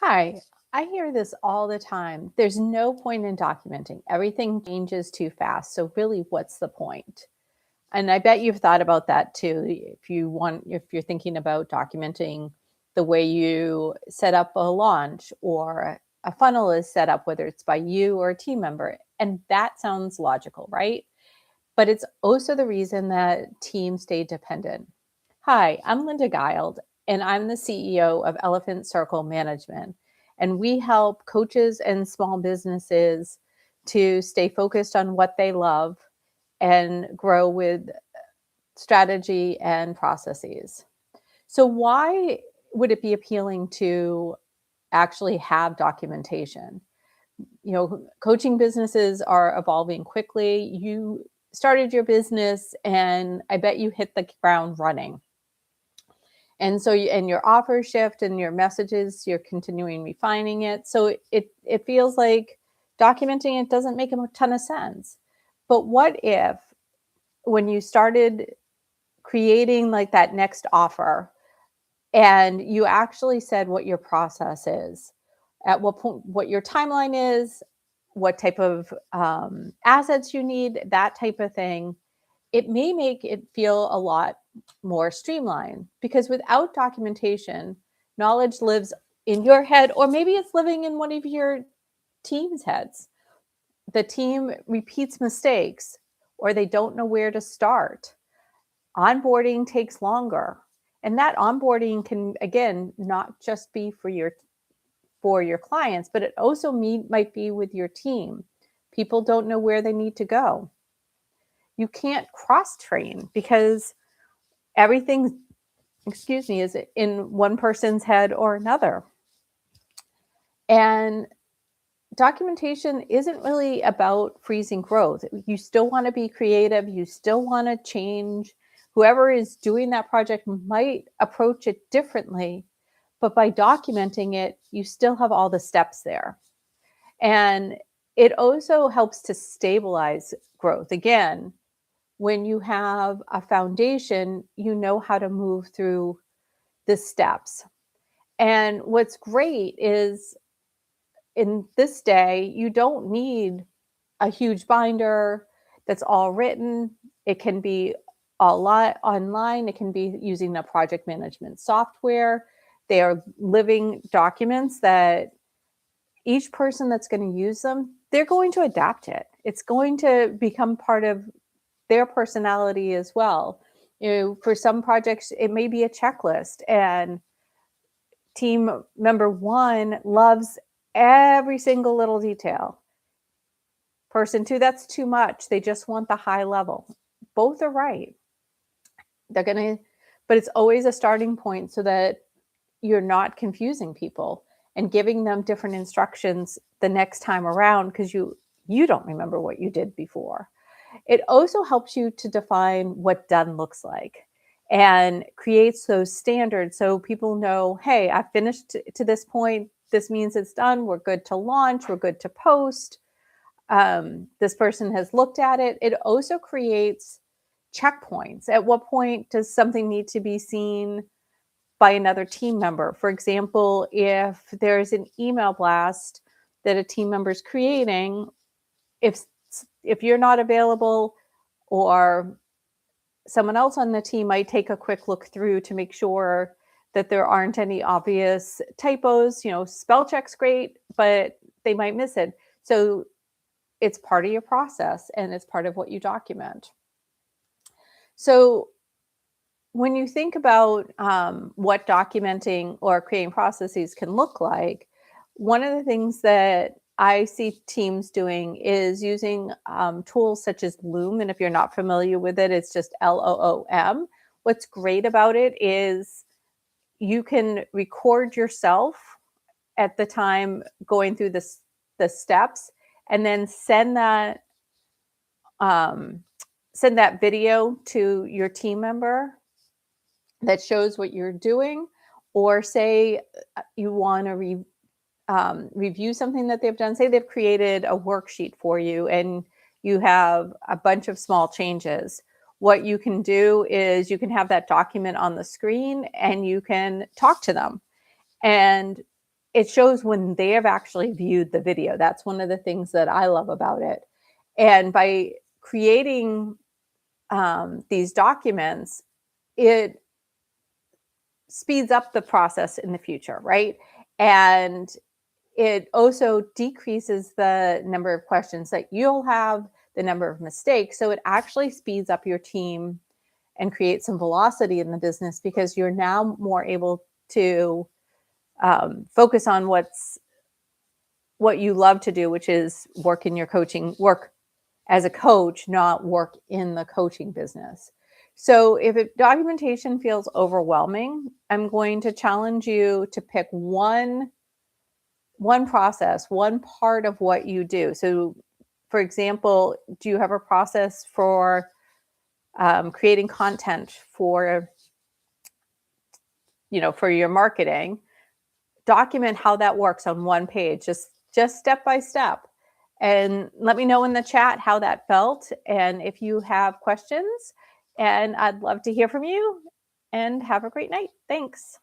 Hi, I hear this all the time. There's no point in documenting. Everything changes too fast. So really, what's the point? And I bet you've thought about that too. If you're thinking about documenting the way you set up a launch or a funnel is set up, whether it's by you or a team member. And that sounds logical, right? But it's also the reason that teams stay dependent. Hi, I'm Linda Guild, and I'm the CEO of Elephant Circle Management. And we help coaches and small businesses to stay focused on what they love and grow with strategy and processes. So, why would it be appealing to actually have documentation? Coaching businesses are evolving quickly. You started your business and I bet you hit the ground running. And so and your offer shift and your messages, you're continuing refining it. So it feels like documenting it doesn't make a ton of sense. But what if when you started creating like that next offer and you actually said what your process is, at what point, what your timeline is, what type of assets you need, that type of thing, it may make it feel a lot more streamlined because without documentation, knowledge lives in your head, or maybe it's living in one of your team's heads. The team repeats mistakes or they don't know where to start. Onboarding takes longer. And that onboarding can, again, not just be for your clients, but it also might be with your team. People don't know where they need to go. You can't cross train because everything, is in one person's head or another. And documentation isn't really about freezing growth. You still want to be creative. You still want to change. Whoever is doing that project might approach it differently, but by documenting it, you still have all the steps there. And it also helps to stabilize growth. Again, when you have a foundation, you know how to move through the steps. And what's great is in this day, you don't need a huge binder that's all written. It can be a lot online. It can be using a project management software. They are living documents that each person that's going to use them, they're going to adapt it. It's going to become part of their personality as well. For some projects, it may be a checklist, and team member one loves every single little detail. Person two, that's too much. They just want the high level. Both are right. But it's always a starting point so that you're not confusing people and giving them different instructions the next time around because you don't remember what you did before. It also helps you to define what done looks like and creates those standards so people know, hey, I've finished to this point. This means it's done. We're good to launch. We're good to post. This person has looked at it. It also creates checkpoints. At what point does something need to be seen by another team member? For example, if there's an email blast that a team member is creating, if you're not available or someone else on the team might take a quick look through to make sure that there aren't any obvious typos. Spell check's great, but they might miss it. So it's part of your process and it's part of what you document. So when you think about what documenting or creating processes can look like, one of the things that I see teams doing is using tools such as Loom. And if you're not familiar with it, it's just LOOM. What's great about it is you can record yourself at the time going through the steps and then send that video to your team member that shows what you're doing, or say you want to review something that they've done. Say they've created a worksheet for you and you have a bunch of small changes. What you can do is you can have that document on the screen and you can talk to them. And it shows when they have actually viewed the video. That's one of the things that I love about it. And by creating these documents, it speeds up the process in the future, right? And it also decreases the number of questions that you'll have, the number of mistakes. So it actually speeds up your team and creates some velocity in the business because you're now more able to focus on what you love to do, which is work in your coaching, work as a coach, not work in the coaching business. So if documentation feels overwhelming, I'm going to challenge you to pick one process, one part of what you do. So for example, do you have a process for creating content for, for your marketing? Document how that works on one page, just step by step. And let me know in the chat how that felt. And if you have questions, and I'd love to hear from you, and have a great night. Thanks.